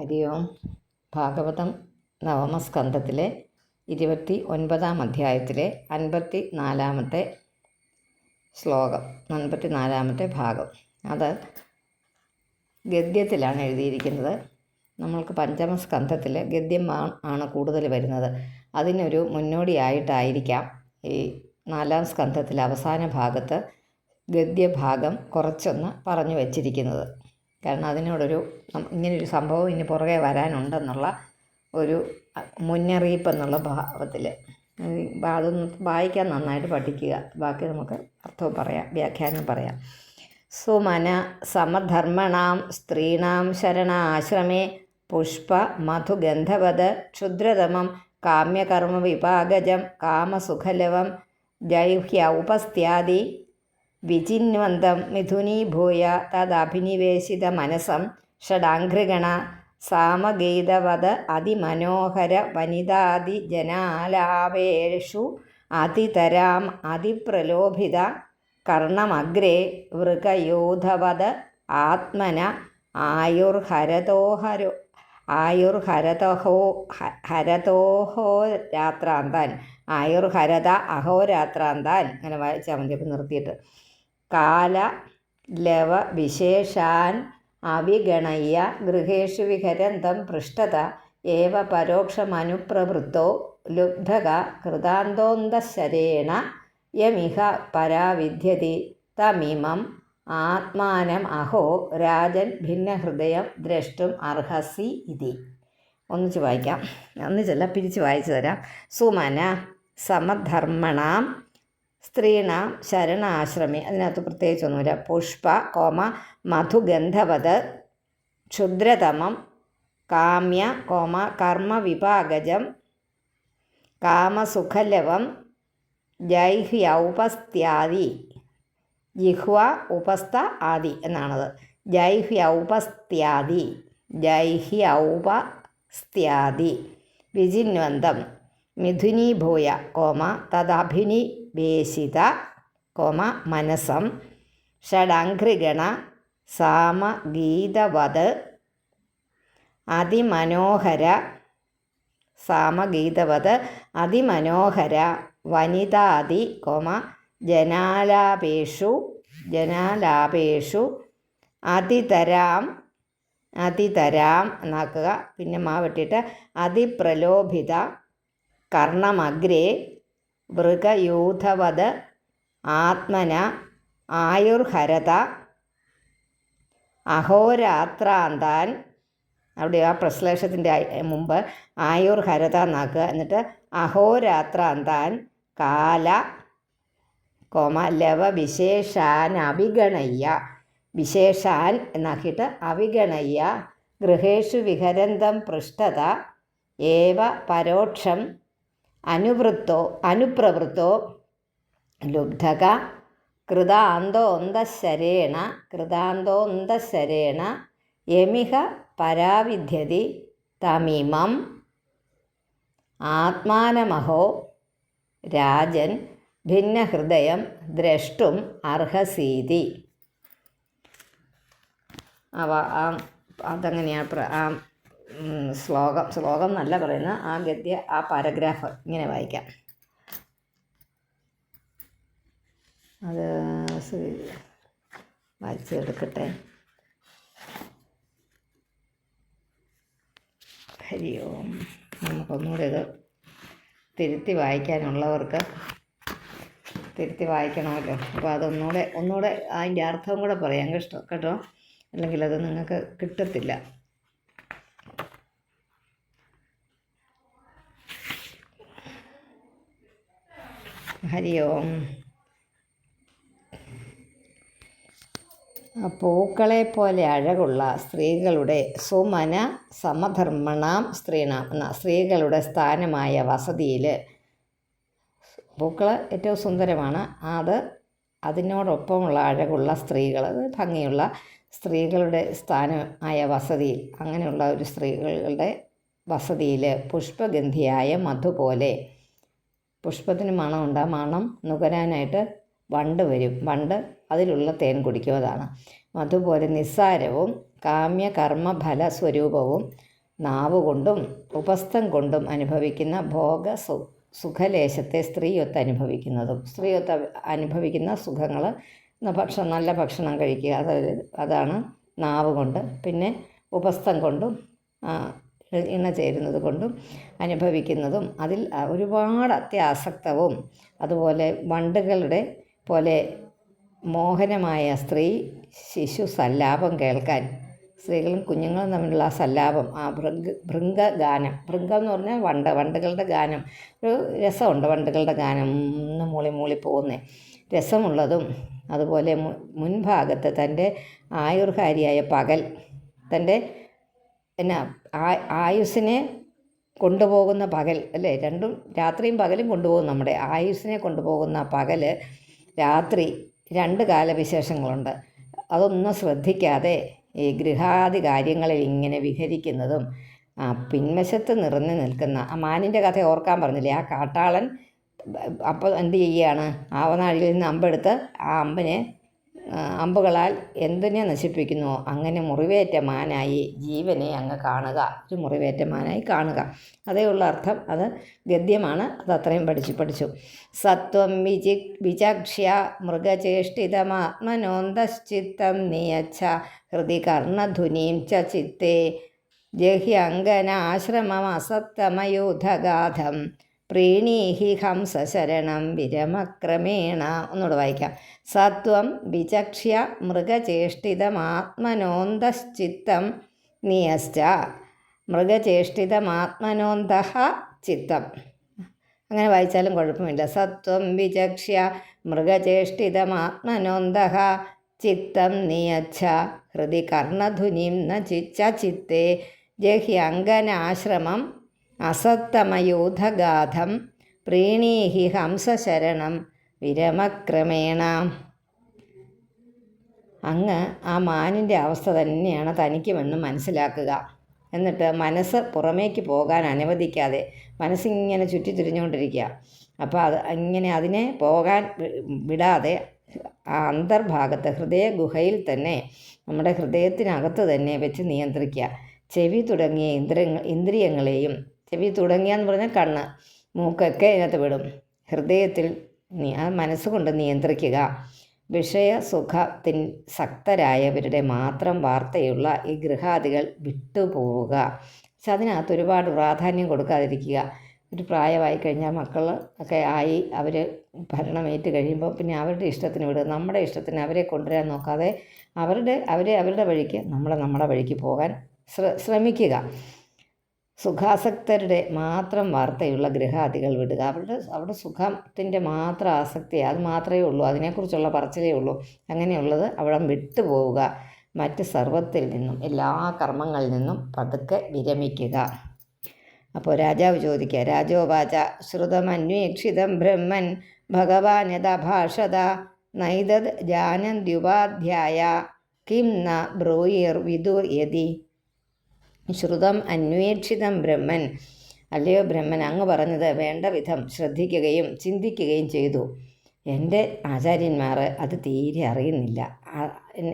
ഹരി ഓം. ഭാഗവതം നവമസ്കന്ധത്തിലെ 29-ാം അധ്യായത്തിലെ 54-ാമത്തെ ശ്ലോകം, 54-ാമത്തെ ഭാഗം. അത് ഗദ്യത്തിലാണ് എഴുതിയിരിക്കുന്നത്. നമ്മൾക്ക് പഞ്ചമസ്കന്ധത്തിൽ ഗദ്യം ആണ് കൂടുതൽ വരുന്നത്. അതിനൊരു മുന്നോടിയായിട്ടായിരിക്കാം ഈ 4-ാം സ്കന്ധത്തിലെ അവസാന ഭാഗത്ത് ഗദ്യഭാഗം കുറച്ചൊന്ന് പറഞ്ഞു വച്ചിരിക്കുന്നത്. കാരണം അതിനോടൊരു ഇങ്ങനൊരു സംഭവം ഇനി പുറകെ വരാനുണ്ടെന്നുള്ള ഒരു മുന്നറിയിപ്പ് എന്നുള്ള ഭാവത്തിൽ അതൊന്ന് വായിക്കാൻ നന്നായിട്ട് പഠിക്കുക. ബാക്കി നമുക്ക് അർത്ഥവും പറയാം, വ്യാഖ്യാനം പറയാം. സുമന സമധർമ്മണാം സ്ത്രീണാം ശരണാശ്രമേ പുഷ്പ മധുഗന്ധവത് ക്ഷുദ്രതമം കാമ്യകർമ്മ വിപാകജം കാമസുഖലവം ജൈഹ്യൗപസ്ത്യാദി വിചിന്വന്തം മിഥുനീഭൂയ തദഭിനിവേശിത മനസം ഷഡാഘ്രിഗണ സാമഗീതവത് അതിമനോഹര വനിതാദിജനാലാപേഷു അതിതരാം അതിപ്രലോഭിത കർണമഗ്രേ വൃകയൂഥവത് ആത്മന ഹരതോഹോ രാത്രാന്താൻ ആയുർഹരത അഹോരാത്രാന്താൻ. അങ്ങനെ വായിച്ചാൽ മതി. അപ്പം നിർത്തിയിട്ട് കാല ലവ വിശേഷാൻ അവിഗണയ്യ ഗൃഹേഷു വിഹരന്തം പൃഷ്ഠത ഏവ പരോക്ഷമനുപ്രവൃത്തോ ലുബ്ധക കൃതാന്തോന്തശരേണ യമിഹ പരാവിദ്യതി തമിമം ആത്മാനം അഹോ രാജൻ ഭിന്നഹൃദയം ദ്രഷ്ടും അർഹസി ഇതി. ഒന്നിച്ച് വായിക്കാം, ഒന്നിച്ചല്ല പിരിച്ച് വായിച്ചു തരാം. സുമന സമധർമ്മണാം സ്ത്രീണാം ശരണാശ്രമി. അതിനകത്ത് പ്രത്യേകിച്ചൊന്നുമില്ല. പുഷ്പ മധുഗന്ധവത് ക്ഷുദ്രതമം കാമ്യ കർമ്മവിപാകജം കാമസുഖലവം ജൈഹ്യൗപസ്ത്യാദി. ജിഹ്വ ഉപസ്ഥ ആദി എന്നാണത്. ജൈഹ്യൗപസ്ത്യാദി വിജിന്വന്തം മിഥുനീഭൂയ തദഭിനിവേശിത മനസം ഷഡാഘ്രിഗണ സാമഗീതവത് അതിമനോഹര വനിതാദി ജനാലാപേഷു അതിതരാം എന്നാക്കുക. പിന്നെ മാ വെട്ടിയിട്ട് അതിപ്രലോഭിത കർണമഗ്രേ വൃകയൂഥവത് ആത്മന ആയുർഹരത അഹോരാത്രാന്താൻ. അവിടെ ആ പ്രശ്ലേഷത്തിൻ്റെ മുമ്പ് ആയുർഹരത എന്നാക്കുക. എന്നിട്ട് അഹോരാത്രാന്താൻ കാല ലവ വിശേഷാൻ അവിഗണയ്യ. വിശേഷാൻ എന്നാക്കിയിട്ട് അവിഗണയ്യ ഗൃഹേഷു വിഹരന്തം പൃഷ്ഠത ഏവ പരോക്ഷം അനുപ്രവൃത്തോ ലുബ്ധക കൃതാന്തോന്തശരേണ യമിഹ പരാവിദ്യതി തമിമം ആത്മാനമഹോ രാജൻ ഭിന്നഹൃദയം ദ്രഷ്ടും അർഹസീതി. അതങ്ങനെയാണ് ആ ശ്ലോകം എന്നല്ല പറയുന്നത്. ആ ഗദ്യ ആ പാരഗ്രാഫ് ഇങ്ങനെ വായിക്കാം. അത് വായിച്ചെടുക്കട്ടെ. ഹരി ഓം. നമുക്കൊന്നുകൂടെ ഇത് തിരുത്തി വായിക്കാനുള്ളവർക്ക് തിരുത്തി വായിക്കണമല്ലോ. അപ്പോൾ അതൊന്നുകൂടെ അതിൻ്റെ അർത്ഥം കൂടെ പറയാം കേട്ടോ. അല്ലെങ്കിൽ അത് നിങ്ങൾക്ക് കിട്ടത്തില്ല. ഹരി ഓം. പൂക്കളെ പോലെ അഴകുള്ള സ്ത്രീകളുടെ സുമന സമധർമ്മണാം സ്ത്രീണാം എന്ന സ്ത്രീകളുടെ സ്ഥാനമായ വസതിയിൽ പൂക്കൾ ഏറ്റവും സുന്ദരമാണ്. അതിനോടൊപ്പമുള്ള അഴകുള്ള സ്ത്രീകൾ, ഭംഗിയുള്ള സ്ത്രീകളുടെ സ്ഥാനമായ വസതിയിൽ, അങ്ങനെയുള്ള ഒരു സ്ത്രീകളുടെ വസതിയിൽ പുഷ്പഗന്ധിയായ മധു പോലെ, പുഷ്പത്തിന് മണമുണ്ട്, ആ മണം നുകരാനായിട്ട് വണ്ട് വരും. വണ്ട് അതിലുള്ള തേൻ കുടിക്കുന്നതാണ്. അതുപോലെ നിസ്സാരവും കാമ്യകർമ്മ ഫല സ്വരൂപവും നാവുകൊണ്ടും ഉപസ്ഥം കൊണ്ടും അനുഭവിക്കുന്ന സുഖലേശത്തെ സ്ത്രീയൊത്ത് അനുഭവിക്കുന്നതും. സ്ത്രീയൊത്ത് അനുഭവിക്കുന്ന സുഖങ്ങൾ, നല്ല ഭക്ഷണം കഴിക്കുക, അതാണ് നാവ് കൊണ്ട്. പിന്നെ ഉപസ്ഥം കൊണ്ടും ഇണ ചേരുന്നത് കൊണ്ടും അനുഭവിക്കുന്നതും, അതിൽ ഒരുപാട് അത്യാസക്തവും അതുപോലെ വണ്ടുകളുടെ പോലെ മോഹനമായ സ്ത്രീ ശിശു സല്ലാപം കേൾക്കാൻ, സ്ത്രീകളും കുഞ്ഞുങ്ങളും തമ്മിലുള്ള ആ സല്ലാപം, ആ ഭൃംഗഗാനം, ഭൃംഗം എന്ന് പറഞ്ഞാൽ വണ്ടുകളുടെ ഗാനം, ഒരു രസമുണ്ട് വണ്ടുകളുടെ ഗാനം, ഒന്ന് മൂളി മൂളി പോകുന്നേ, രസമുള്ളതും. അതുപോലെ മുൻഭാഗത്ത് തൻ്റെ ആയുർഹാരിയായ പകൽ, തൻ്റെ ആയുസ്സിനെ കൊണ്ടുപോകുന്ന പകൽ അല്ലേ, രണ്ടും രാത്രിയും പകലും കൊണ്ടുപോകും. നമ്മുടെ ആയുസ്സിനെ കൊണ്ടുപോകുന്ന പകൽ, രാത്രി, 2 കാലവിശേഷങ്ങളുണ്ട്. അതൊന്നും ശ്രദ്ധിക്കാതെ ഈ ഗൃഹാദി കാര്യങ്ങളിൽ ഇങ്ങനെ വിഹരിക്കുന്നതും, പിൻവശത്ത് നിറഞ്ഞു നിൽക്കുന്ന ആ മാനിൻ്റെ കഥ ഓർക്കാൻ പറഞ്ഞില്ലേ, ആ കാട്ടാളൻ അപ്പോൾ എന്ത് ചെയ്യുകയാണ്, ആവനാഴിയിൽ നിന്ന് അമ്പെടുത്ത് ആ അമ്പുകളാൽ എന്തിനെ നശിപ്പിക്കുന്നുവോ അങ്ങനെ മുറിവേറ്റ മാനായി ജീവനെ അങ്ങ് കാണുക, ഒരു മുറിവേറ്റ മാനായി കാണുക. അതേ ഉള്ള അർത്ഥം. അത് ഗദ്യമാണ്, അത് അത്രയും പഠിച്ചു. സത്വം വിചക്ഷ്യ മൃഗചേഷ്ടിതമാത്മനോന്തശ്ചിത്തം നിയച്ഛ ഹൃദി കർണധുനീം ച ചിത്തേ ജഹ്യങ്കനാശ്രമമസത്തമയൂഥഗാധം പ്രീണീഹി ഹംസശരണം വിരമക്രമേണ. ഒന്നുകൂടെ വായിക്കാം. സത്വം വിചക്ഷ്യ മൃഗചേഷ്ടിതമാത്മനോന്തശ്ചിത്തം നിയശ്ച മൃഗചേഷ്ടിതമാത്മനോന്തഃ ചിത്തം. അങ്ങനെ വായിച്ചാലും കുഴപ്പമില്ല. സത്വം വിചക്ഷ്യ മൃഗചേഷ്ടിതമാത്മനോന്തഃ ചിത്തം നിയച്ഛ ഹൃദി കർണധുനിം ന ചിത്തേ ജഹ്യങ്കനാശ്രമം അസത്തമയൂഥഗാധം പ്രീണീഹി ഹംസശരണം വിരമക്രമേണ. അങ്ങ് ആ മാനിൻ്റെ അവസ്ഥ തന്നെയാണ് തനിക്കുമെന്ന് മനസ്സിലാക്കുക. എന്നിട്ട് മനസ്സ് പുറമേക്ക് പോകാൻ അനുവദിക്കാതെ മനസ്സിങ്ങനെ ചുറ്റിത്തിരിഞ്ഞുകൊണ്ടിരിക്കുക. അപ്പോൾ ഇങ്ങനെ അതിനെ പോകാൻ വിടാതെ ആ അന്തർഭാഗത്ത് ഹൃദയ ഗുഹയിൽ തന്നെ, നമ്മുടെ ഹൃദയത്തിനകത്ത് തന്നെ വെച്ച് നിയന്ത്രിക്കുക. ചെവി തുടങ്ങിയ ഇന്ദ്രിയങ്ങളെയും, ചെവി തുടങ്ങിയെന്ന് പറഞ്ഞാൽ കണ്ണ്, മൂക്കൊക്കെ ഇതിനകത്ത് വിടും. ഹൃദയത്തിൽ ആ മനസ്സുകൊണ്ട് നിയന്ത്രിക്കുക. വിഷയസുഖത്തിൻ സക്തരായവരുടെ മാത്രം വാർത്തയുള്ള ഈ ഗൃഹാദികൾ വിട്ടുപോവുക. പക്ഷെ അതിനകത്ത് ഒരുപാട് പ്രാധാന്യം കൊടുക്കാതിരിക്കുക. ഒരു പ്രായമായി കഴിഞ്ഞാൽ മക്കൾ ഒക്കെ ആയി അവർ ഭരണമേറ്റ് കഴിയുമ്പോൾ പിന്നെ അവരുടെ ഇഷ്ടത്തിന് വിടുക. നമ്മുടെ ഇഷ്ടത്തിന് അവരെ കൊണ്ടുവരാൻ നോക്കാതെ അവരുടെ വഴിക്ക് നമ്മുടെ വഴിക്ക് പോകാൻ ശ്രമിക്കുക. സുഖാസക്തരുടെ മാത്രം വാർത്തയുള്ള ഗൃഹാദികൾ വിടുക. അവിടെ സുഖത്തിൻ്റെ മാത്രം ആസക്തി, അത് മാത്രമേ ഉള്ളൂ, അതിനെക്കുറിച്ചുള്ള പറച്ചിലേ ഉള്ളൂ. അങ്ങനെയുള്ളത് അവിടെ വിട്ടുപോവുക. മറ്റ് സർവത്തിൽ നിന്നും, എല്ലാ കർമ്മങ്ങളിൽ നിന്നും പതുക്കെ വിരമിക്കുക. അപ്പോൾ രാജാവ് ചോദിക്കുക, രാജോവാച ശ്രുതമന്വേക്ഷിതം ബ്രഹ്മൻ ഭഗവാൻ യഥാ ഭാഷത നൈതദ് ജാനന്ത്യുപാധ്യായ കിം ന ബ്രൂയിർ വിദുർ യതി. ശ്രുതം അന്വേക്ഷിതം ബ്രഹ്മൻ, അല്ലയോ ബ്രഹ്മൻ, അങ്ങ് പറഞ്ഞത് വേണ്ട വിധം ശ്രദ്ധിക്കുകയും ചിന്തിക്കുകയും ചെയ്തു. എൻ്റെ ആചാര്യന്മാർ അത് തീരെ അറിയുന്നില്ല.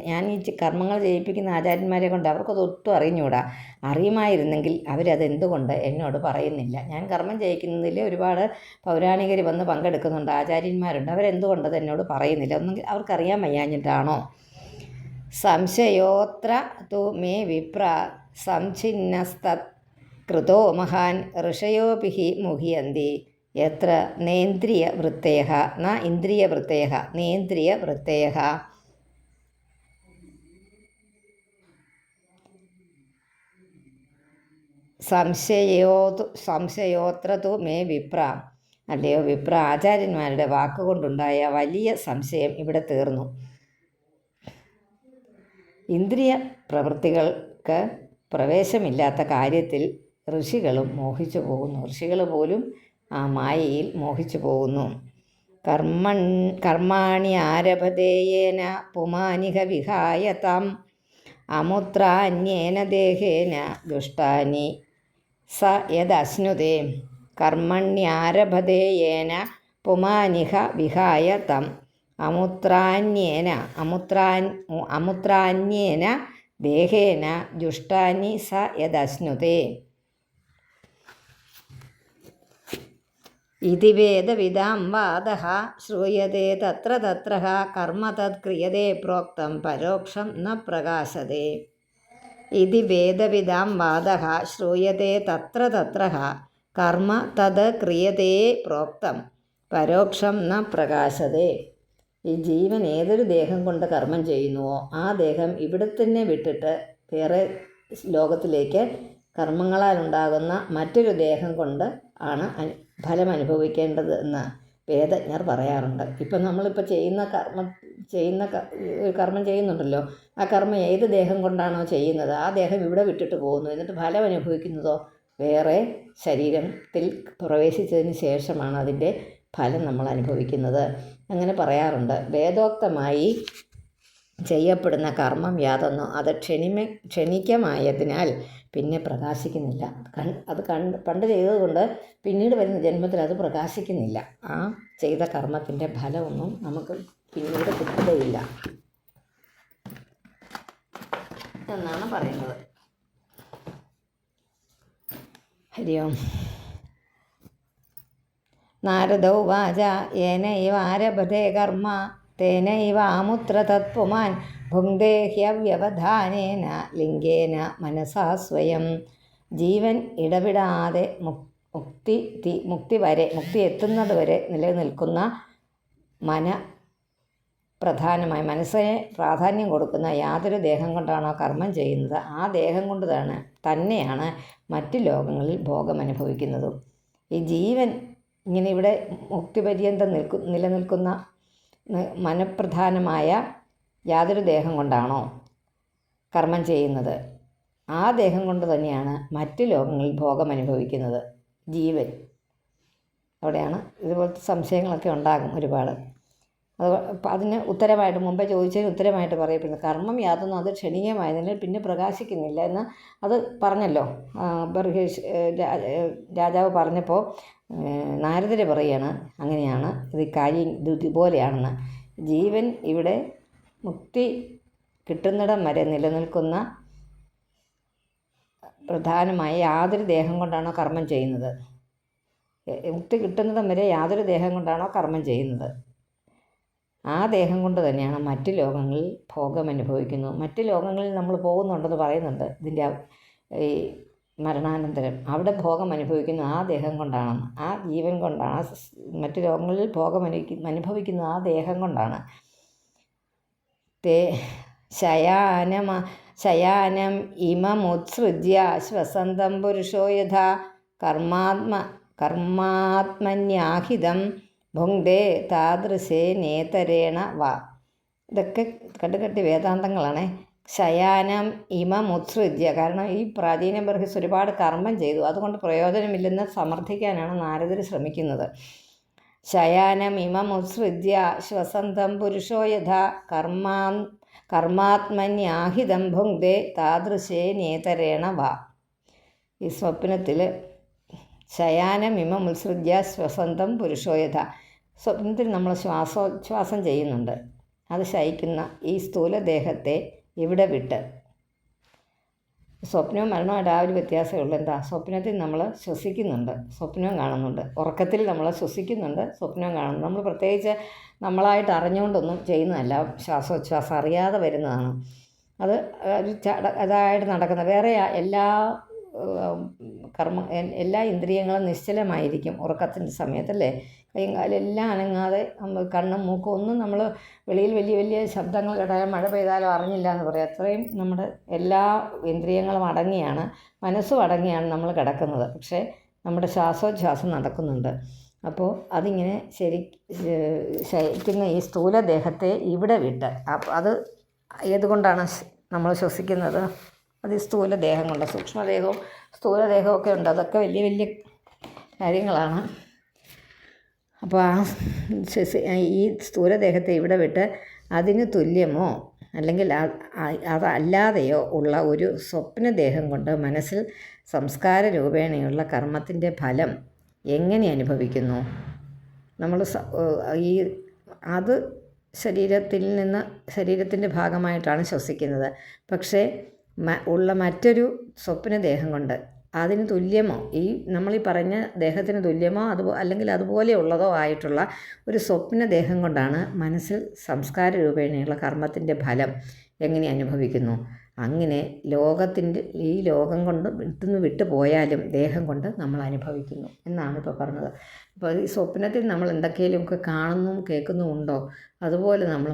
ഞാൻ ഈ കർമ്മങ്ങൾ ചെയ്യിപ്പിക്കുന്ന ആചാര്യന്മാരെ കൊണ്ട് അവർക്കത് ഒട്ടും അറിഞ്ഞുകൂടാ. അറിയുമായിരുന്നെങ്കിൽ അവരതെന്തുകൊണ്ട് എന്നോട് പറയുന്നില്ല? ഞാൻ കർമ്മം ചെയ്യിക്കുന്നതിൽ ഒരുപാട് പൗരാണികർ വന്ന് പങ്കെടുക്കുന്നുണ്ട്, ആചാര്യന്മാരുണ്ട്. അവരെന്തുകൊണ്ടത് എന്നോട് പറയുന്നില്ല? ഒന്നെങ്കിൽ അവർക്കറിയാൻ വയ്യാഞ്ഞിട്ടാണോ? സംശയോത്ര തു മേ വിപ്ര സംഛിന്നസ്തത് കൃതോ മഹാൻ ഋഷയോപി മുഹ്യന്തി യത്ര നേന്ദ്രിയവൃത്തേഹ ന ഇന്ദ്രിയവൃത്തേഹ നേന്ദ്രിയവൃത്തേഹ. സംശയോത്ര തു മേ വിപ്ര, അല്ലയോ വിപ്ര, ആചാര്യന്മാരുടെ വാക്കുകൊണ്ടുണ്ടായ വലിയ സംശയം ഇവിടെ തീർന്നു. ഇന്ദ്രിയ പ്രവൃത്തികൾക്ക് പ്രവേശമില്ലാത്ത കാര്യത്തിൽ ഋഷികളും മോഹിച്ചു പോകുന്നു. ഋഷികൾ പോലും ആ മായയിൽ മോഹിച്ചു പോകുന്നു. കർമാണി ആരഭതേയേന പുമാനിഹ വിഹായ താം അമുത്രാന്യേന ദേഹേന ദുഷ്ടാനി സ യദശ്നുതേ. കർമ്മണ്യാരഭതേയേന പുമാനിഹ വിഹായ തം അമുത്രാന്യേന ദേഹേന ജുഷ്ടാനി സ യദശ്നുതേ. ഇതി വേദവിദാം വാദഃ ശ്രൂയതേ തത്ര തത്ര കർമ്മ തത് ക്രിയതേ പ്രോക്തം പരോക്ഷം ന പ്രകാശതേ. ഇതി വേദവിദാം വാദഃ ശ്രൂയതേ തത്ര തത്ര കർമ്മ തത് ക്രിയതേ പ്രോക്തം പരോക്ഷം ന പ്രകാശതേ. ഈ ജീവൻ ഏതൊരു ദേഹം കൊണ്ട് കർമ്മം ചെയ്യുന്നുവോ ആ ദേഹം ഇവിടെ തന്നെ വിട്ടിട്ട് വേറെ ലോകത്തിലേക്ക് കർമ്മങ്ങളാലുണ്ടാകുന്ന മറ്റൊരു ദേഹം കൊണ്ട് ആണ് ഫലം അനുഭവിക്കേണ്ടത് എന്ന് വേദജ്ഞർ പറയാറുണ്ട്. ഇപ്പം നമ്മളിപ്പോൾ കർമ്മം ചെയ്യുന്നുണ്ടല്ലോ, ആ കർമ്മം ഏത് ദേഹം കൊണ്ടാണോ ചെയ്യുന്നത് ആ ദേഹം ഇവിടെ വിട്ടിട്ട് പോകുന്നു. എന്നിട്ട് ഫലം അനുഭവിക്കുന്നതോ വേറെ ശരീരത്തിൽ പ്രവേശിച്ചതിന് ശേഷമാണ് അതിൻ്റെ ഫലം നമ്മൾ അനുഭവിക്കുന്നത്. അങ്ങനെ പറയാറുണ്ട്. വേദോക്തമായി ചെയ്യപ്പെടുന്ന കർമ്മം യാതൊന്നോ അത് ക്ഷണികമായതിനാൽ പിന്നെ പ്രകാശിക്കുന്നില്ല. അത് പണ്ട് ചെയ്തതുകൊണ്ട് പിന്നീട് വരുന്ന ജന്മത്തിൽ അത് പ്രകാശിക്കുന്നില്ല. ആ ചെയ്ത കർമ്മത്തിൻ്റെ ഫലമൊന്നും നമുക്ക് പിന്നീട് കിട്ടുകയില്ല എന്നാണ് പറയുന്നത്. ഹരി ഓം. നാരദോ വാച യേനൈവ ആരഭതേ കർമ്മ തേനൈവ ആമുത്ര തത്പുമാൻ ഭുങ്ക്തേ ഹ്യവ്യവധാനേന ലിംഗേന മനസാ സ്വയം. ജീവൻ ഇടവിടാതെ മുക്തി എത്തുന്നത് വരെ നിലനിൽക്കുന്ന പ്രധാനമായി മനസ്സിനെ പ്രാധാന്യം കൊടുക്കുന്ന യാതൊരു ദേഹം കൊണ്ടാണോ കർമ്മം ചെയ്യുന്നത് ആ ദേഹം കൊണ്ട് തന്നെയാണ് മറ്റ് ലോകങ്ങളിൽ ഭോഗം അനുഭവിക്കുന്നതും. ഈ ജീവൻ ഇങ്ങനെ ഇവിടെ മുക്തിപര്യന്തം നിലനിൽക്കുന്ന മനഃപ്രധാനമായ യാതൊരു ദേഹം കൊണ്ടാണോ കർമ്മം ചെയ്യുന്നത് ആ ദേഹം കൊണ്ട് തന്നെയാണ് മറ്റ് ലോകങ്ങളിൽ ഭോഗം അനുഭവിക്കുന്നത് ജീവൻ. അവിടെയാണ് ഇതുപോലത്തെ സംശയങ്ങളൊക്കെ ഉണ്ടാകും ഒരുപാട്. അതിന് ഉത്തരമായിട്ട് മുമ്പേ ചോദിച്ചതിന് ഉത്തരമായിട്ട് പറയപ്പെടുന്നത് കർമ്മം യാതൊന്നും അത് ക്ഷണീയമായതിനാൽ പിന്നെ പ്രകാശിക്കുന്നില്ല എന്ന് അത് പറഞ്ഞല്ലോ. രാജാവ് പറഞ്ഞപ്പോൾ നാരദര് പറയുകയാണ് അങ്ങനെയാണ് ഇത് കാര്യം ഇതുപോലെയാണെന്ന്. ജീവൻ ഇവിടെ മുക്തി കിട്ടുന്നിടം വരെ നിലനിൽക്കുന്ന പ്രധാനമായ യാതൊരു ദേഹം കൊണ്ടാണോ കർമ്മം ചെയ്യുന്നത്, മുക്തി കിട്ടുന്നിടം വരെ യാതൊരു ദേഹം കൊണ്ടാണോ കർമ്മം ചെയ്യുന്നത് ആ ദേഹം കൊണ്ട് തന്നെയാണ് മറ്റ് ലോകങ്ങളിൽ ഭോഗം അനുഭവിക്കുന്നു. മറ്റ് ലോകങ്ങളിൽ നമ്മൾ പോകുന്നുണ്ടെന്ന് പറയുന്നുണ്ട്. ഇതിൻ്റെ ഈ മരണാനന്തരം അവിടെ ഭോഗം അനുഭവിക്കുന്ന ആ ദേഹം കൊണ്ടാണെന്ന്. ആ ജീവൻ കൊണ്ടാണ് മറ്റ് ലോകങ്ങളിൽ ഭോഗം അനുഭവിക്കുന്ന ആ ദേഹം കൊണ്ടാണ്. ശയാനം ഇമമുത്സൃജ്യ ശ്വസന്തം പുരുഷോ യഥാ കർമാത്മന്യാഹിതം ഭുങ്ക്തേ താദൃശേ നേതരേണ വാ. ഇതൊക്കെ കണ്ടുകെട്ടി വേദാന്തങ്ങളാണ്. ശയാനം ഇമമുത്സൃജ്യ, കാരണം ഈ പ്രാചീന ബർഹിസ് ഒരുപാട് കർമ്മം ചെയ്തു, അതുകൊണ്ട് പ്രയോജനമില്ലെന്ന് സമർത്ഥിക്കാനാണ് നാരദർ ശ്രമിക്കുന്നത്. ശയാനം ഇമമുത്സൃജ്യ ശ്വസന്തം പുരുഷോ യഥാ കർമാത്മന്യാഹിതം ഭുങ്ക്തേ താദൃശേ നേതരേണ വാ. ഈ സ്വപ്നത്തിൽ ശയാനം ഇമമുത്സൃജ്യ ശ്വസന്തം പുരുഷോ യഥാ, സ്വപ്നത്തിൽ നമ്മൾ ശ്വാസം ചെയ്യുന്നുണ്ട്. അത് ശയിക്കുന്ന ഈ സ്ഥൂലദേഹത്തെ ഇവിടെ വിട്ട്, സ്വപ്നവും മരണവുമായിട്ട് ആ ഒരു വ്യത്യാസമേ ഉള്ളൂ. എന്താ, സ്വപ്നത്തിൽ നമ്മൾ ശ്വസിക്കുന്നുണ്ട്, സ്വപ്നവും കാണുന്നുണ്ട്. ഉറക്കത്തിൽ നമ്മൾ ശ്വസിക്കുന്നുണ്ട്, സ്വപ്നവും കാണുന്നുണ്ട്. നമ്മൾ പ്രത്യേകിച്ച് നമ്മളായിട്ട് അറിഞ്ഞുകൊണ്ടൊന്നും ചെയ്യുന്നതല്ല, ശ്വാസോച്ഛ്വാസം അറിയാതെ വരുന്നതാണ്. അത് ഒരു അതായിട്ട് നടക്കുന്ന വേറെ എല്ലാ ഇന്ദ്രിയങ്ങളും നിശ്ചലമായിരിക്കും ഉറക്കത്തിൻ്റെ സമയത്തല്ലേ. കൈയും കാലും എല്ലാം അനങ്ങാതെ കണ്ണും മൂക്കും ഒന്നും നമ്മൾ വെളിയിൽ വലിയ വലിയ ശബ്ദങ്ങൾ കേട്ടാലും മഴ പെയ്താലും അറിഞ്ഞില്ല എന്ന് പറയാം. അത്രയും നമ്മുടെ എല്ലാ ഇന്ദ്രിയങ്ങളും അടങ്ങിയാണ്, മനസ്സും അടങ്ങിയാണ് നമ്മൾ കിടക്കുന്നത്. പക്ഷേ നമ്മുടെ ശ്വാസോച്ഛ്വാസം നടക്കുന്നുണ്ട്. അപ്പോൾ അതിങ്ങനെ ശയിക്കുന്ന ഈ സ്ഥൂലദേഹത്തെ ഇവിടെ വിട്ട്, അത് ഏതുകൊണ്ടാണ് നമ്മൾ ശ്വസിക്കുന്നത്? അത് ഈ സ്ഥൂലദേഹം കൊണ്ട്. സൂക്ഷ്മദേഹവും സ്ഥൂലദേഹവും ഒക്കെ ഉണ്ട്, അതൊക്കെ വലിയ വലിയ കാര്യങ്ങളാണ്. അപ്പോൾ ഈ സ്ഥൂലദേഹത്തെ ഇവിടെ വിട്ട് അതിന് തുല്യമോ അല്ലെങ്കിൽ അതല്ലാതെയോ ഉള്ള ഒരു സ്വപ്നദേഹം കൊണ്ട് മനസ്സിൽ സംസ്കാര രൂപേണയുള്ള കർമ്മത്തിൻ്റെ ഫലം എങ്ങനെ അനുഭവിക്കുന്നു? നമ്മൾ അത് ശരീരത്തിൻ്റെ ഭാഗമായിട്ടാണ് ശ്വസിക്കുന്നത്. പക്ഷേ ഉള്ള മറ്റൊരു സ്വപ്നദേഹം കൊണ്ട് അതിന് തുല്യമോ, നമ്മളീ പറഞ്ഞ ദേഹത്തിന് തുല്യമോ അല്ലെങ്കിൽ അതുപോലെ ഉള്ളതോ ആയിട്ടുള്ള ഒരു സ്വപ്നദേഹം കൊണ്ടാണ് മനസ്സിൽ സംസ്കാര രൂപേണയുള്ള കർമ്മത്തിൻ്റെ ഫലം എങ്ങനെ അനുഭവിക്കുന്നു. അങ്ങനെ ഈ ലോകം കൊണ്ട് വിട്ടു പോയാലും ദേഹം കൊണ്ട് നമ്മൾ അനുഭവിക്കുന്നു എന്നാണ് ഇപ്പോൾ പറഞ്ഞത്. അപ്പോൾ ഈ സ്വപ്നത്തിൽ നമ്മൾ എന്തൊക്കെയുമൊക്കെ കാണുന്നു കേൾക്കുന്നുമുണ്ടോ, അതുപോലെ നമ്മൾ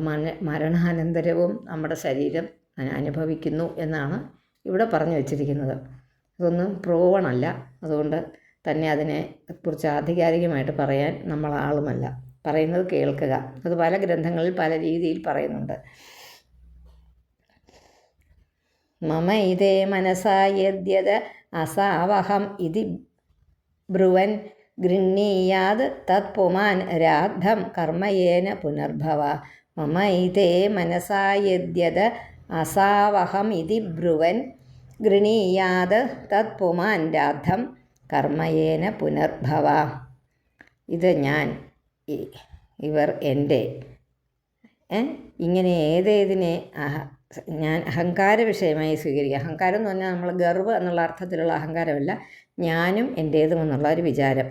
മരണാനന്തരവും നമ്മുടെ ശരീരം അനുഭവിക്കുന്നു എന്നാണ് ഇവിടെ പറഞ്ഞു വച്ചിരിക്കുന്നത്. ഇതൊന്നും പ്രൂവണല്ല, അതുകൊണ്ട് തന്നെ അതിനെക്കുറിച്ച് ആധികാരികമായിട്ട് പറയാൻ നമ്മൾ ആളുമല്ല. പറയുന്നത് കേൾക്കുക. അത് പല ഗ്രന്ഥങ്ങളിൽ പല രീതിയിൽ പറയുന്നുണ്ട്. മമ ഇതേ മനസാ യദ്യത് അസാവഹം ഇതി ബ്രുവൻ ഗൃഹീയാത് തത് പുമാൻ രാദ്ധം കർമ്മയേന പുനർഭവ. മമ ഇതേ മനസാ യദ്യത് അസാവഹം ഇതി ബ്രുവൻ ഗൃഹീയാത് തത് പുമാൻ രാദ്ധം കർമ്മയേന പുനർഭവ. ഇത് ഞാൻ, ഇവർ എൻ്റെ, ഇങ്ങനെ ഏതേതിനെ ഞാൻ അഹങ്കാര വിഷയമായി സ്വീകരിക്കുക. അഹങ്കാരം എന്ന് പറഞ്ഞാൽ നമ്മൾ ഗർവ് എന്നുള്ള അർത്ഥത്തിലുള്ള അഹങ്കാരമല്ല, ഞാനും എൻ്റേതും എന്നുള്ള ഒരു വിചാരം.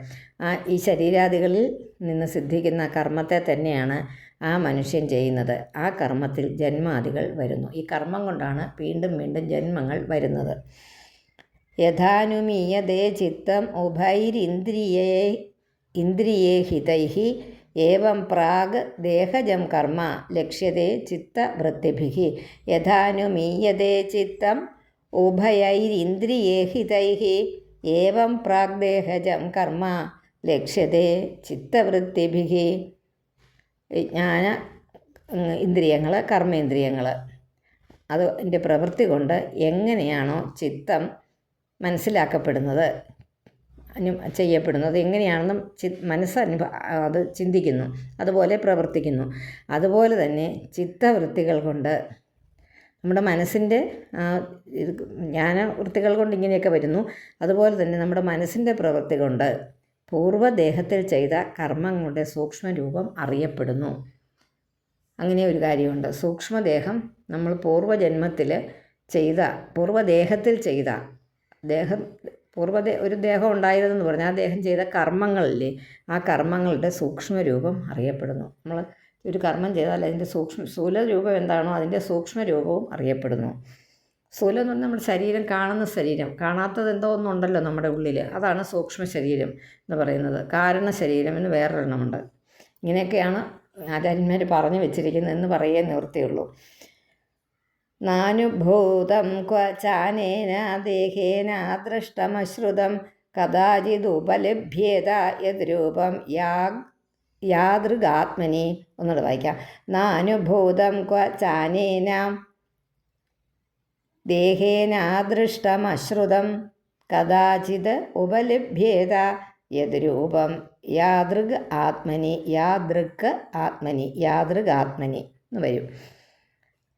ഈ ശരീരാദികളിൽ നിന്ന് സിദ്ധിക്കുന്ന കർമ്മത്തെ തന്നെയാണ് ആ മനുഷ്യൻ ചെയ്യുന്നത്. ആ കർമ്മത്തിൽ ജന്മാദികൾ വരുന്നു. ഈ കർമ്മം കൊണ്ടാണ് വീണ്ടും വീണ്ടും ജന്മങ്ങൾ വരുന്നത്. യഥാനുമീയതേ ചിത്തം ഇന്ദ്രിയേ ഹിതൈഃ ഏവം പ്രാഗ് ദേഹജം കർമ്മ ലക്ഷ്യത്തെ ചിത്തവൃത്തിഭിഃ. യഥാനുമീയതേ ചിത്തം ഉഭയൈരിന്ദ്രിയേ ഹിതൈഃ ഏവം പ്രാഗ് ദേഹജം കർമ്മ ലക്ഷ്യത്തെ ചിത്തവൃത്തിഭിഃ. വിജ്ഞാന ഇന്ദ്രിയങ്ങൾ, കർമ്മേന്ദ്രിയങ്ങൾ, അതിൻ്റെ പ്രവൃത്തി കൊണ്ട് എങ്ങനെയാണോ ചിത്തം മനസ്സിലാക്കപ്പെടുന്നത്, ചെയ്യപ്പെടുന്നത്, എങ്ങനെയാണെന്നും അത് ചിന്തിക്കുന്നു, അതുപോലെ പ്രവർത്തിക്കുന്നു. അതുപോലെ തന്നെ ചിത്തവൃത്തികൾ കൊണ്ട് നമ്മുടെ മനസ്സിൻ്റെ ജ്ഞാനവൃത്തികൾ കൊണ്ട് ഇങ്ങനെയൊക്കെ വരുന്നു. അതുപോലെ തന്നെ നമ്മുടെ മനസ്സിൻ്റെ പ്രവൃത്തി കൊണ്ട് പൂർവ്വദേഹത്തിൽ ചെയ്ത കർമ്മങ്ങളുടെ സൂക്ഷ്മരൂപം അറിയപ്പെടുന്നു. അങ്ങനെ ഒരു കാര്യമുണ്ട്. സൂക്ഷ്മദേഹം നമ്മൾ പൂർവ്വദേഹത്തിൽ ചെയ്ത ഒരു ദേഹം ഉണ്ടായിരുന്നെന്ന് പറഞ്ഞാൽ ആ ദേഹം ചെയ്ത കർമ്മങ്ങളില്ലേ, ആ കർമ്മങ്ങളുടെ സൂക്ഷ്മരൂപം അറിയപ്പെടുന്നു. നമ്മൾ ഒരു കർമ്മം ചെയ്താൽ അതിൻ്റെ സ്ഥൂലരൂപം എന്താണോ അതിൻ്റെ സൂക്ഷ്മരൂപവും അറിയപ്പെടുന്നു. സ്ഥൂലം എന്ന് പറഞ്ഞാൽ നമ്മുടെ ശരീരം, കാണുന്ന ശരീരം, കാണാത്തത് എന്തോ ഒന്നുണ്ടല്ലോ നമ്മുടെ ഉള്ളിൽ, അതാണ് സൂക്ഷ്മ ശരീരം എന്ന് പറയുന്നത്. കാരണ ശരീരം എന്ന് വേറൊരെണ്ണമുണ്ട്. ഇങ്ങനെയൊക്കെയാണ് ആചാര്യന്മാർ പറഞ്ഞു വെച്ചിരിക്കുന്നതെന്ന് പറയേ നിവൃത്തിയുള്ളൂ. നാനുഭൂതം ക്വ ചാനേന ദേഹേന ദൃഷ്ടമശ്രുതം കഥാചിതുപലഭ്യേത യദ്രൂപം യാദൃഗാത്മനി. ഒന്നുകൂടെ വായിക്കാം. നാനുഭൂതം ക്വ ചാനേന ദേഹേന ദൃഷ്ടമശ്രുതം കഥാചിത് ഉപലഭ്യേത യദ്രൂപം യാദൃഗ് ആത്മനി. യാദൃഗാത്മനി എന്ന് വരും.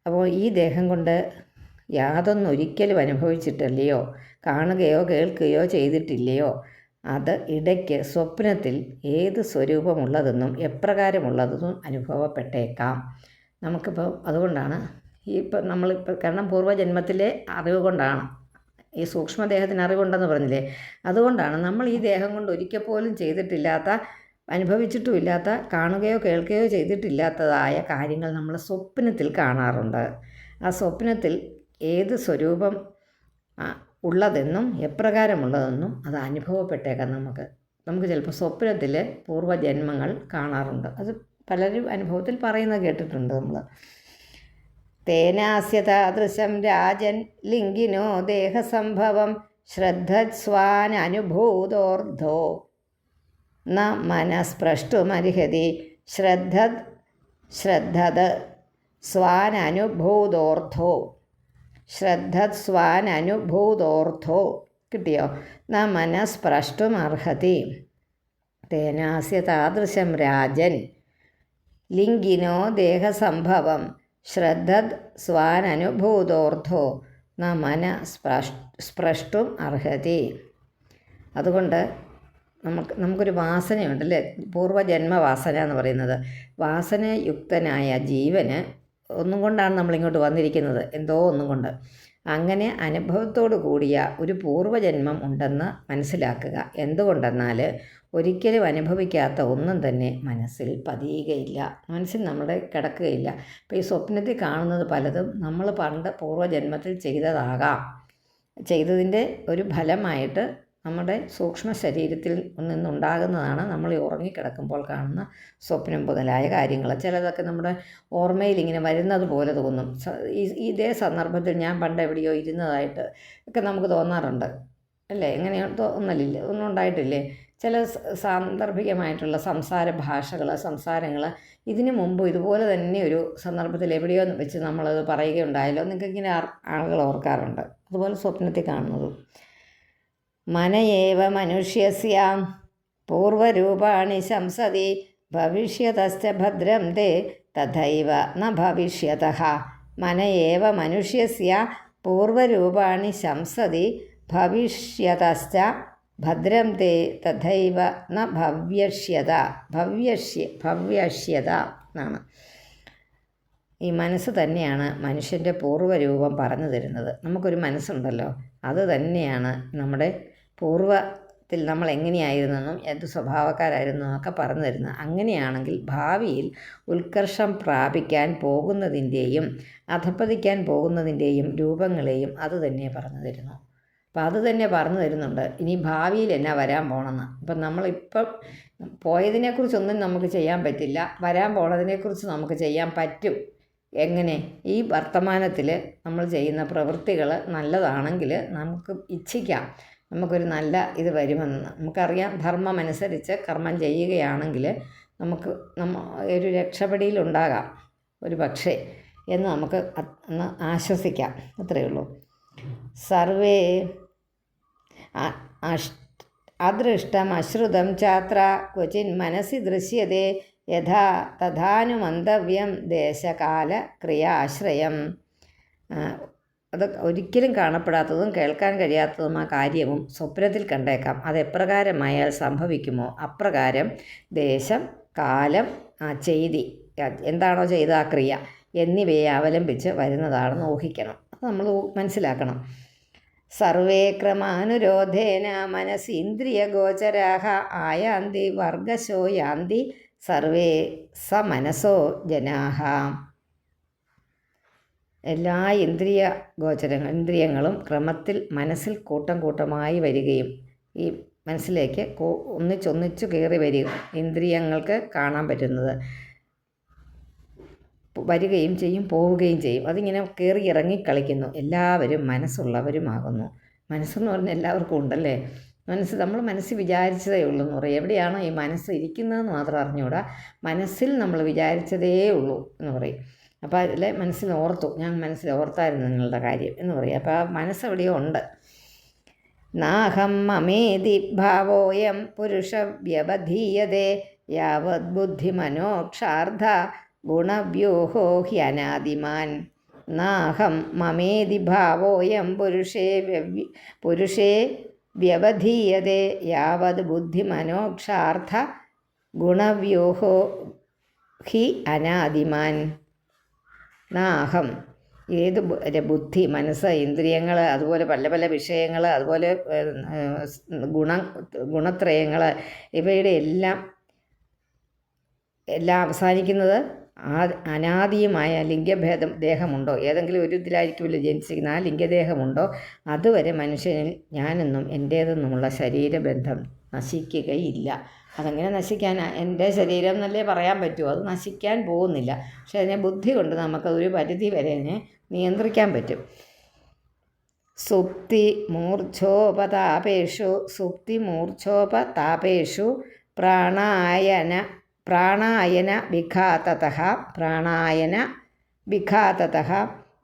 അപ്പോൾ ഈ ദേഹം കൊണ്ട് യാതൊന്നൊരിക്കലും അനുഭവിച്ചിട്ടില്ലയോ, കാണുകയോ കേൾക്കുകയോ ചെയ്തിട്ടില്ലയോ, അത് ഇടയ്ക്ക് സ്വപ്നത്തിൽ ഏത് സ്വരൂപമുള്ളതെന്നും എപ്രകാരമുള്ളതെന്നും അനുഭവപ്പെട്ടേക്കാം. നമുക്കിപ്പോൾ അതുകൊണ്ടാണ് നമ്മളിപ്പോൾ കാരണം പൂർവ്വജന്മത്തിലെ അറിവ് കൊണ്ടാണ്, ഈ സൂക്ഷ്മദേഹത്തിന് അറിവുണ്ടെന്ന് പറഞ്ഞില്ലേ, അതുകൊണ്ടാണ് നമ്മൾ ഈ ദേഹം കൊണ്ട് ഒരിക്കൽ പോലും ചെയ്തിട്ടില്ലാത്ത, അനുഭവിച്ചിട്ടുമില്ലാത്ത, കാണുകയോ കേൾക്കുകയോ ചെയ്തിട്ടില്ലാത്തതായ കാര്യങ്ങൾ നമ്മൾ സ്വപ്നത്തിൽ കാണാറുണ്ട്. ആ സ്വപ്നത്തിൽ ഏത് സ്വരൂപം ഉള്ളതെന്നും എപ്രകാരമുള്ളതെന്നും അത് അനുഭവപ്പെട്ടേക്കാം. നമുക്ക് ചിലപ്പോൾ സ്വപ്നത്തിൽ പൂർവ്വജന്മങ്ങൾ കാണാറുണ്ട്. അത് പലരും അനുഭവത്തിൽ പറയുന്നത് കേട്ടിട്ടുണ്ട് നമ്മൾ. തേനാസ്യ താദൃശം രാജൻ ലിംഗിനോ ദേഹസംഭവം ശ്രദ്ധസ്വാനനുഭൂതോർദ്ധോ ന മനസ്പൃഷ്ടുമർഹതി. ശ്രദ്ധത് സ്വാനനുഭൂതോർദ്ധോ കിട്ടിയോ? ന മനസ്പൃഷ്ടുമർഹതി. തേനാസ്യ താദൃശം രാജൻ ലിംഗിനോ ദേഹസംഭവം ശ്രദ്ധത് സ്വാനനുഭൂതോർദ്ധോ ന മനസ്പൃഷ്ടും അർഹതി. അതുകൊണ്ട് നമുക്കൊരു വാസനയുണ്ട് അല്ലേ, പൂർവ്വജന്മവാസന എന്ന് പറയുന്നത്. വാസനയുക്തനായ ജീവന് ഒന്നും കൊണ്ടാണ് നമ്മളിങ്ങോട്ട് വന്നിരിക്കുന്നത്, എന്തോ ഒന്നും കൊണ്ട്. അങ്ങനെ അനുഭവത്തോടു കൂടിയ ഒരു പൂർവ്വജന്മം ഉണ്ടെന്ന് മനസ്സിലാക്കുക. എന്തുകൊണ്ടെന്നാൽ ഒരിക്കലും അനുഭവിക്കാത്ത ഒന്നും തന്നെ മനസ്സിൽ പതിയുകയില്ല, മനസ്സിൽ നമ്മുടെ കിടക്കുകയില്ല. അപ്പോൾ ഈ സ്വപ്നത്തിൽ കാണുന്നത് പലതും നമ്മൾ പണ്ട് പൂർവ്വജന്മത്തിൽ ചെയ്തതിൻ്റെ ഒരു ഫലമായിട്ട് നമ്മുടെ സൂക്ഷ്മ ശരീരത്തിൽ നിന്നുണ്ടാകുന്നതാണ് നമ്മൾ ഈ ഉറങ്ങിക്കിടക്കുമ്പോൾ കാണുന്ന സ്വപ്നം മുതലായ കാര്യങ്ങൾ. ചിലതൊക്കെ നമ്മുടെ ഓർമ്മയിൽ ഇങ്ങനെ വരുന്നത് പോലെ തോന്നും. ഇതേ സന്ദർഭത്തിൽ ഞാൻ പണ്ട് എവിടെയോ ഇരുന്നതായിട്ട് ഒക്കെ നമുക്ക് തോന്നാറുണ്ട് അല്ലേ? എങ്ങനെയോ തോന്നലില്ല, ഒന്നും ഉണ്ടായിട്ടില്ലേ? ചില സാന്ദർഭികമായിട്ടുള്ള സംസാരങ്ങൾ ഇതിനു മുമ്പ് ഇതുപോലെ തന്നെ ഒരു സന്ദർഭത്തിൽ എവിടെയോ വെച്ച് നമ്മളത് പറയുകയുണ്ടായല്ലോ എന്നൊക്കെ ഇങ്ങനെ ആളുകൾ ഓർക്കാറുണ്ട്. അതുപോലെ സ്വപ്നത്തിൽ കാണുന്നതും. മനയേവ മനുഷ്യസ്യ പൂർവരൂപാണി ശംസതി ഭവിഷ്യതശ്ച ഭദ്രം തേ തഥൈവ ന ഭവിഷ്യതഃ. മനയേവ മനുഷ്യസ്യ പൂർവരൂപാണി ശംസതി ഭവിഷ്യതശ്ച ഭദ്രം തേ തഥൈവ ന ഭവ്യഷ്യത എന്നാണ്. ഈ മനസ്സ് തന്നെയാണ് മനുഷ്യൻ്റെ പൂർവ്വരൂപം പറഞ്ഞു തരുന്നത്. നമുക്കൊരു മനസ്സുണ്ടല്ലോ, അത് തന്നെയാണ് നമ്മുടെ പൂർവ്വത്തിൽ നമ്മൾ എങ്ങനെയായിരുന്നെന്നും എന്ത് സ്വഭാവക്കാരായിരുന്നു എന്നൊക്കെ പറഞ്ഞു തരുന്നത്. അങ്ങനെയാണെങ്കിൽ ഭാവിയിൽ ഉത്കർഷം പ്രാപിക്കാൻ പോകുന്നതിൻ്റെയും അധപ്പതിക്കാൻ പോകുന്നതിൻ്റെയും രൂപങ്ങളെയും അത് തന്നെ പറഞ്ഞു തരുന്നു. അപ്പം അത് തന്നെ പറഞ്ഞു തരുന്നുണ്ട് ഇനി ഭാവിയിൽ എന്നാ വരാൻ പോകണമെന്ന്. ഇപ്പം നമ്മളിപ്പം പോയതിനെക്കുറിച്ചൊന്നും നമുക്ക് ചെയ്യാൻ പറ്റില്ല, വരാൻ പോണതിനെക്കുറിച്ച് നമുക്ക് ചെയ്യാൻ പറ്റും. എങ്ങനെ? ഈ വർത്തമാനത്തിൽ നമ്മൾ ചെയ്യുന്ന പ്രവൃത്തികൾ നല്ലതാണെങ്കിൽ നമുക്ക് ഇച്ഛിക്കാം, നമുക്കൊരു നല്ല ഇത് വരുമെന്ന്. നമുക്കറിയാം, ധർമ്മമനുസരിച്ച് കർമ്മം ചെയ്യുകയാണെങ്കിൽ നമുക്ക് ഒരു രക്ഷപ്പെടിയിലുണ്ടാകാം ഒരു പക്ഷേ എന്ന് നമുക്ക് ഒന്ന് ആശ്വസിക്കാം. അത്രയേ ഉള്ളൂ. സർവേ അദൃഷ്ടം അശ്രുതം ചാത്ര ക്വചിൻ മനസ്സി ദൃശ്യതേ യഥാ തഥാനുമന്തവ്യം ദേശകാല ക്രിയാശ്രയം. അത് ഒരിക്കലും കാണപ്പെടാത്തതും കേൾക്കാൻ കഴിയാത്തതും ആ കാര്യവും സ്വപ്നത്തിൽ കണ്ടേക്കാം. അത് എപ്രകാരമായാൽ സംഭവിക്കുമോ അപ്രകാരം ദേശം, കാലം, ചെയ്തി, എന്താണോ ചെയ്ത ആ ക്രിയ എന്നിവയെ അവലംബിച്ച് വരുന്നതാണെന്ന് ഊഹിക്കണം. അത് നമ്മൾ മനസ്സിലാക്കണം. സർവേ ക്രമാനുരോധേന മനസ്സി ഇന്ദ്രിയഗോചരാഹ ആയാന്തി വർഗശോ യാന്തി സർവേ സമനസോ ജനാഹ. എല്ലാ ഇന്ദ്രിയങ്ങളും ക്രമത്തിൽ മനസ്സിൽ കൂട്ടം കൂട്ടമായി വരികയും ഈ മനസ്സിലേക്ക് ഒന്നിച്ചൊന്നിച്ചു കയറി വരിക, ഇന്ദ്രിയങ്ങൾക്ക് കാണാൻ പറ്റുന്നത് വരികയും ചെയ്യും, പോവുകയും ചെയ്യും. അതിങ്ങനെ കയറി ഇറങ്ങി കളിക്കുന്നു. എല്ലാവരും മനസ്സുള്ളവരുമാകുന്നു. മനസ്സെന്ന് പറഞ്ഞാൽ എല്ലാവർക്കും ഉണ്ടല്ലേ. നമ്മൾ മനസ്സിൽ വിചാരിച്ചതേ ഉള്ളൂ എന്ന് പറയും. എവിടെയാണോ ഈ മനസ്സ് ഇരിക്കുന്നതെന്ന് മാത്രം അറിഞ്ഞുകൂടാ. മനസ്സിൽ നമ്മൾ വിചാരിച്ചതേ ഉള്ളൂ എന്ന് പറയും. അപ്പോൾ അതിലെ മനസ്സിൽ ഓർത്തു, ഞാൻ മനസ്സിൽ ഓർത്തായിരുന്നു നിങ്ങളുടെ കാര്യം എന്ന് പറയും. അപ്പോൾ ആ മനസ്സെവിടെയോ ഉണ്ട്. നാഹം മമേതി ഭാവോയം പുരുഷ വ്യവധീയതേ യാവത് ബുദ്ധിമനോക്ഷാർദ്ധ ഗുണവ്യൂഹോ ഹ്യനാദിമാൻ. നാഹം മമേതി ഭാവോയം പുരുഷേ വ്യവധീയതേ യാവത് ബുദ്ധിമനോക്ഷാർദ്ധ ഗുണവ്യൂഹോ ഹി അനാദിമാൻ. നാഹം ഏത് ബുദ്ധി, മനസ്സ്, ഇന്ദ്രിയങ്ങൾ, അതുപോലെ പല പല വിഷയങ്ങൾ, അതുപോലെ ഗുണത്രയങ്ങൾ, ഇവയുടെ എല്ലാം അവസാനിക്കുന്നത് അനാദിയുമായ ലിംഗഭേദം ദേഹമുണ്ടോ, ഏതെങ്കിലും ഒരു ഇതിലായിരിക്കുമല്ലോ ജനിച്ചിരിക്കുന്ന, ആ ലിംഗദേഹമുണ്ടോ അതുവരെ മനുഷ്യനിൽ ഞാനെന്നും എൻ്റേതെന്നുമുള്ള ശരീരബന്ധം നശിക്കുകയില്ല. അതെങ്ങനെ നശിക്കാൻ? എൻ്റെ ശരീരം എന്നല്ലേ പറയാൻ പറ്റുമോ? അത് നശിക്കാൻ പോകുന്നില്ല. പക്ഷെ അതിനെ ബുദ്ധി കൊണ്ട് നമുക്കതൊരു പരിധി വരെ അതിനെ നിയന്ത്രിക്കാൻ പറ്റും. സുപ്തി മൂർച്ഛോപതാപേഷു പ്രാണായന വിഘാതതഃ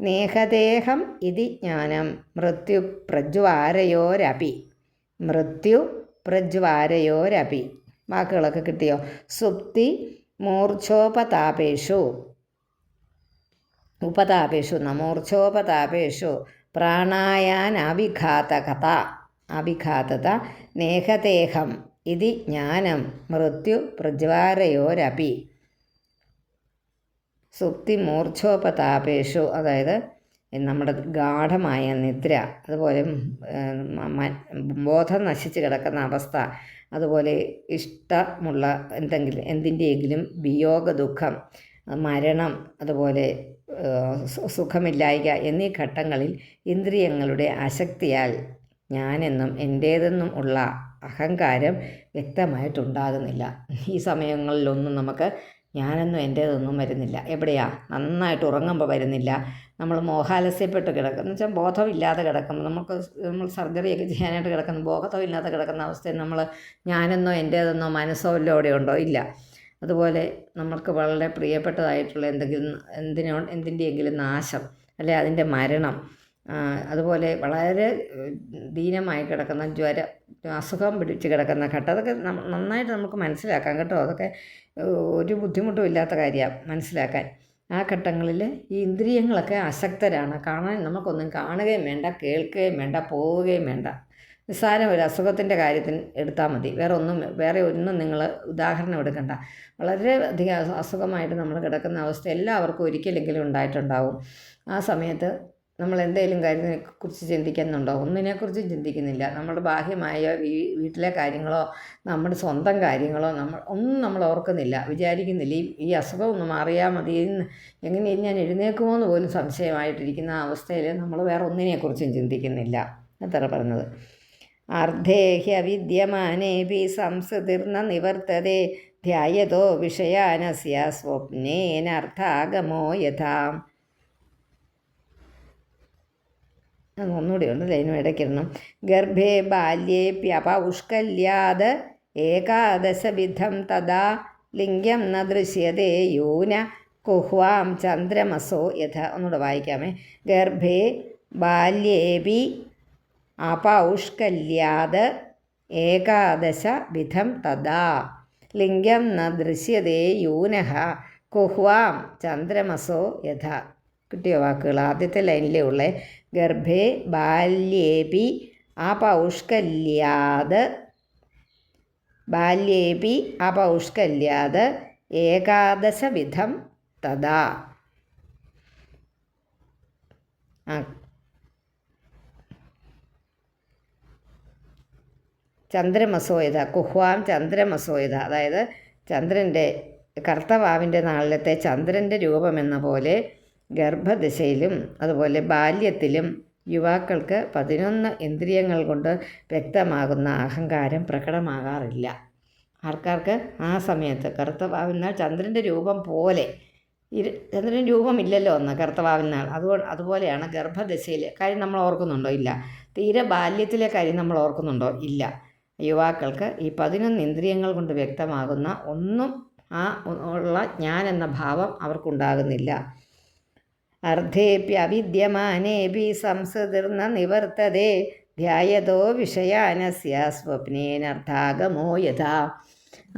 നേഹദേഹം ഇതി ജ്ഞാനം മൃത്യുപ്രജ്വാരയോരപി. വാക്കുകളൊക്കെ കിട്ടിയോ? സുപ്തി മൂർച്ഛോപതാപേഷു പ്രാണായാനവിഘാതത നേഹദേഹം ഇതി ജ്ഞാനം മൃത്യു പ്രജ്വാരയോരപി സുപ്തി മൂർച്ഛോപതാപേഷു, അതായത് നമ്മുടെ ഗാഠമായ നിദ്ര, അതുപോലെ ബോധം നശിച്ച് കിടക്കുന്ന അവസ്ഥ, അതുപോലെ ഇഷ്ടമുള്ള എന്തിൻ്റെയെങ്കിലും വിയോഗ ദുഃഖം, മരണം, അതുപോലെ സുഖമില്ലായ്ക എന്നീ ഘട്ടങ്ങളിൽ ഇന്ദ്രിയങ്ങളുടെ ആസക്തിയാൽ ഞാനെന്നും എൻ്റേതെന്നും ഉള്ള അഹങ്കാരം വ്യക്തമായിട്ടുണ്ടാകുന്നില്ല. ഈ സമയങ്ങളിലൊന്നും നമുക്ക് ഞാനെന്നും എൻ്റേതൊന്നും വരുന്നില്ല. എവിടെയാ? നന്നായിട്ട് ഉറങ്ങുമ്പോൾ വരുന്നില്ല. നമ്മൾ മോഹാലസ്യപ്പെട്ട് കിടക്കും എന്ന് വെച്ചാൽ ബോധമില്ലാതെ കിടക്കുമ്പോൾ നമ്മൾ സർജറിയൊക്കെ ചെയ്യാനായിട്ട് കിടക്കുന്ന ബോധമില്ലാതെ കിടക്കുന്ന അവസ്ഥയിൽ നമ്മൾ ഞാനെന്നോ എൻ്റേതെന്നോ മനസ്സോ വല്ലതും അവിടെ ഉണ്ടോ? ഇല്ല. അതുപോലെ നമ്മൾക്ക് വളരെ പ്രിയപ്പെട്ടതായിട്ടുള്ള എന്തിൻ്റെയെങ്കിലും നാശം, അല്ലെ അതിൻ്റെ മരണം, അതുപോലെ വളരെ ദീനമായി കിടക്കുന്ന അസുഖം പിടിച്ച് കിടക്കുന്ന ഘട്ടം, അതൊക്കെ നന്നായിട്ട് നമുക്ക് മനസ്സിലാക്കാം കേട്ടോ. അതൊക്കെ ഒരു ബുദ്ധിമുട്ടും ഇല്ലാത്ത കാര്യമാണ് മനസ്സിലാക്കാൻ. ആ ഘട്ടങ്ങളിൽ ഈ ഇന്ദ്രിയങ്ങളൊക്കെ അശക്തരാണ്. നമുക്കൊന്നും കാണുകയും വേണ്ട, കേൾക്കുകയും വേണ്ട, പോവുകയും വേണ്ട. നിസ്സാരം ഒരു അസുഖത്തിൻ്റെ കാര്യത്തിന് എടുത്താൽ മതി, വേറെ ഒന്നും നിങ്ങൾ ഉദാഹരണം എടുക്കണ്ട. വളരെ അധികം അസുഖമായിട്ട് നമ്മൾ കിടക്കുന്ന അവസ്ഥ എല്ലാവർക്കും ഒരിക്കലെങ്കിലും ഉണ്ടായിട്ടുണ്ടാവും. ആ സമയത്ത് നമ്മൾ എന്തെങ്കിലും കാര്യത്തെക്കുറിച്ച് ചിന്തിക്കുന്നുണ്ടോ? ഒന്നിനെക്കുറിച്ചും ചിന്തിക്കുന്നില്ല. നമ്മുടെ ബാഹ്യമായ വീട്ടിലെ കാര്യങ്ങളോ നമ്മുടെ സ്വന്തം കാര്യങ്ങളോ ഒന്നും നമ്മൾ ഓർക്കുന്നില്ല, വിചാരിക്കുന്നില്ല. ഈ അസുഖം ഒന്ന് മാറിയാൽ മതി, എങ്ങനെ ഞാൻ എഴുന്നേക്കുമോ എന്ന് പോലും സംശയമായിട്ടിരിക്കുന്ന ആ അവസ്ഥയിൽ നമ്മൾ വേറെ ഒന്നിനെക്കുറിച്ചും ചിന്തിക്കുന്നില്ല. എത്ര പറഞ്ഞത്. അർദ്ധേഹ്യവിദ്യമാനേപി സംസൃതിർന നിവർത്തതേ ധ്യായതോ വിഷയാനസ്യ സ്വപ്നേനർത്ഥാഗമോ യഥാ. ഒന്നുകൂടി ഉണ്ട്, ലൈനും ഇടയ്ക്കിടണം. ഗർഭേ ബാല്യേപ്യപൗഷ്കല്യാത് ഏകാദശവിധം തഥാ ലിംഗം ന ദൃശ്യതേ യൂന കുഹ്വാം ചന്ദ്രമസോ യഥ. ഒന്നുകൂടെ വായിക്കാമേ. ഗർഭേ ബാല്യേപി അപൗഷ്കല്യാത് ഏകാദശവിധം തഥാ ലിംഗം ന ദൃശ്യതേ യൂനഃ കുഹ്വാം ചന്ദ്രമസോ യഥ. കിട്ടിയോ വാക്കുകൾ? ആദ്യത്തെ ലൈനിലേ ഉള്ളേ. ഗർഭേ ബാല്യേപി അപൗഷ്കല്യാത് ഏകാദശവിധം തഥാ. ചന്ദ്രമസോയത കുഹ്വാം ചന്ദ്രമസോയത, അതായത് ചന്ദ്രൻ്റെ കർത്തവാവിൻ്റെ നാളിലത്തെ ചന്ദ്രൻ്റെ രൂപമെന്ന പോലെ ഗർഭദശയിലും അതുപോലെ ബാല്യത്തിലും യുവാക്കൾക്ക് 11 ഇന്ദ്രിയങ്ങൾ കൊണ്ട് വ്യക്തമാകുന്ന അഹങ്കാരം പ്രകടമാകാറില്ല. ആൾക്കാർക്ക് ആ സമയത്ത് കർത്തവാവിനാൽ ചന്ദ്രൻ്റെ രൂപം പോലെ, ചന്ദ്രൻ രൂപമില്ലല്ലോ ഒന്ന് കർത്തവാവിനാൽ, അതുപോലെയാണ് ഗർഭദശയിൽ. കാര്യം നമ്മൾ ഓർക്കുന്നുണ്ടോ? ഇല്ല. തീരെ ബാല്യത്തിലെ കാര്യം നമ്മൾ ഓർക്കുന്നുണ്ടോ? ഇല്ല. യുവാക്കൾക്ക് ഈ 11 ഇന്ദ്രിയങ്ങൾ കൊണ്ട് വ്യക്തമാകുന്ന ഒന്നും ഉള്ള ഞാൻ എന്ന ഭാവം അവർക്കുണ്ടാകുന്നില്ല. അർദ്ധേപ്യവിദ്യമാനേപി സംസൃതിർന നിവർത്തതേ ധ്യായതോ വിഷയാനസ്യ സ്വപ്നേനർത്ഥാഗമോ യഥാ.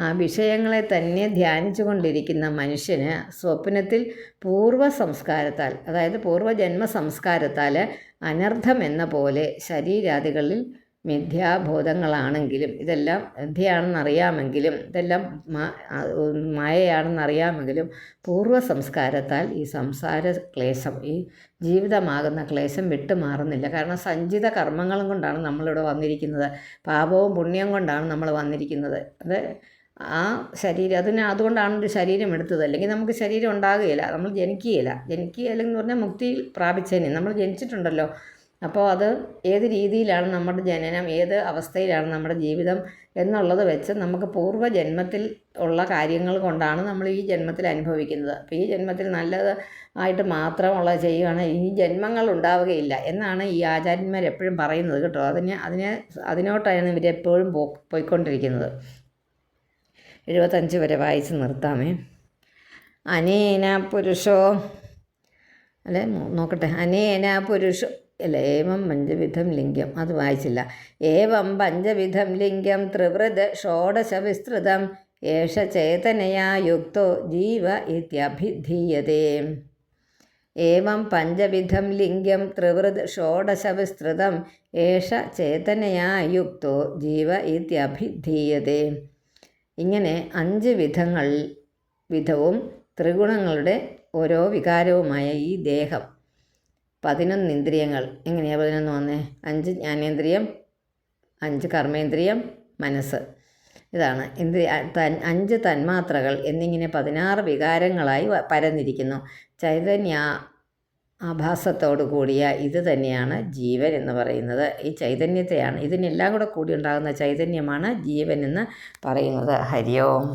ആ വിഷയങ്ങളെ തന്നെ ധ്യാനിച്ചു കൊണ്ടിരിക്കുന്ന മനുഷ്യന് സ്വപ്നത്തിൽ പൂർവ്വ സംസ്കാരത്താൽ, അതായത് പൂർവ്വജന്മ സംസ്കാരത്താൽ അനർത്ഥം എന്ന പോലെ ശരീരാദികളിൽ മിഥ്യാബോധങ്ങളാണെങ്കിലും, ഇതെല്ലാം മിഥ്യയാണെന്നറിയാമെങ്കിലും, ഇതെല്ലാം മായയാണെന്നറിയാമെങ്കിലും പൂർവ്വ സംസ്കാരത്താൽ ഈ സംസാര ക്ലേശം, ഈ ജീവിതമാകുന്ന ക്ലേശം വിട്ടുമാറുന്നില്ല. കാരണം സഞ്ചിത കർമ്മങ്ങളും കൊണ്ടാണ് നമ്മളിവിടെ വന്നിരിക്കുന്നത്, പാപവും പുണ്യം കൊണ്ടാണ് നമ്മൾ വന്നിരിക്കുന്നത്. അത് ആ ശരീരം അതുകൊണ്ടാണ് ഒരു ശരീരം എടുത്തത്. അല്ലെങ്കിൽ നമുക്ക് ശരീരം ഉണ്ടാകുകയില്ല, നമ്മൾ ജനിക്കുകയില്ലെന്ന് പറഞ്ഞാൽ മുക്തി പ്രാപിച്ചതിന് നമ്മൾ ജനിച്ചിട്ടുണ്ടല്ലോ. അപ്പോൾ അത് ഏത് രീതിയിലാണ് നമ്മുടെ ജനനം, ഏത് അവസ്ഥയിലാണ് നമ്മുടെ ജീവിതം എന്നുള്ളത് വെച്ച് നമുക്ക് പൂർവ്വജന്മത്തിൽ ഉള്ള കാര്യങ്ങൾ കൊണ്ടാണ് നമ്മൾ ഈ ജന്മത്തിൽ അനുഭവിക്കുന്നത്. അപ്പോൾ ഈ ജന്മത്തിൽ നല്ലത് ആയിട്ട് മാത്രമുള്ള ചെയ്യുകയാണെങ്കിൽ ഈ ജന്മങ്ങൾ ഉണ്ടാവുകയില്ല എന്നാണ് ഈ ആചാര്യന്മാർ എപ്പോഴും പറയുന്നത് കേട്ടോ. അതിനോട്ടാണ് ഇവരെപ്പോഴും പോയിക്കൊണ്ടിരിക്കുന്നത്. 75 വരെ വായിച്ച് നിർത്താമേ. അനേന പുരുഷോ നോക്കട്ടെ. അനേന പുരുഷോ ഏവം പഞ്ചവിധം ലിംഗം, അത് വായിച്ചില്ല. ഏവം പഞ്ചവിധം ലിംഗം ത്രിവൃത് ഷോഡശ വിസ്തൃതം ഏഷ ചേതനയാ യുക്തോ ജീവ ഇത്യഭിധീയതേ. ഏവം പഞ്ചവിധം ലിംഗം ത്രിവൃത് ഷോഡശവിസ്തൃതം ഏഷ ചേതനയാ യുക്തോ ജീവ ഇത്യഭിധീയതേ. ഇങ്ങനെ 5 വിധവും ത്രിഗുണങ്ങളുടെ ഓരോ വികാരവുമായ ഈ ദേഹം, 11 ഇന്ദ്രിയങ്ങൾ. എങ്ങനെയാണ് 11 വന്നേ? 5 ജ്ഞാനേന്ദ്രിയം, 5 കർമ്മേന്ദ്രിയം, മനസ്സ്. ഇതാണ് 5 തന്മാത്രകൾ എന്നിങ്ങനെ 16 വികാരങ്ങളായി പരന്നിരിക്കുന്നു. ചൈതന്യ ആഭാസത്തോടു കൂടിയ ഇത് തന്നെയാണ് ജീവൻ എന്ന് പറയുന്നത്. ഈ ചൈതന്യത്തെയാണ്, ഇതിനെല്ലാം കൂടെ കൂടി ഉണ്ടാകുന്ന ചൈതന്യമാണ് ജീവൻ എന്ന് പറയുന്നത്. ഹരി ഓം.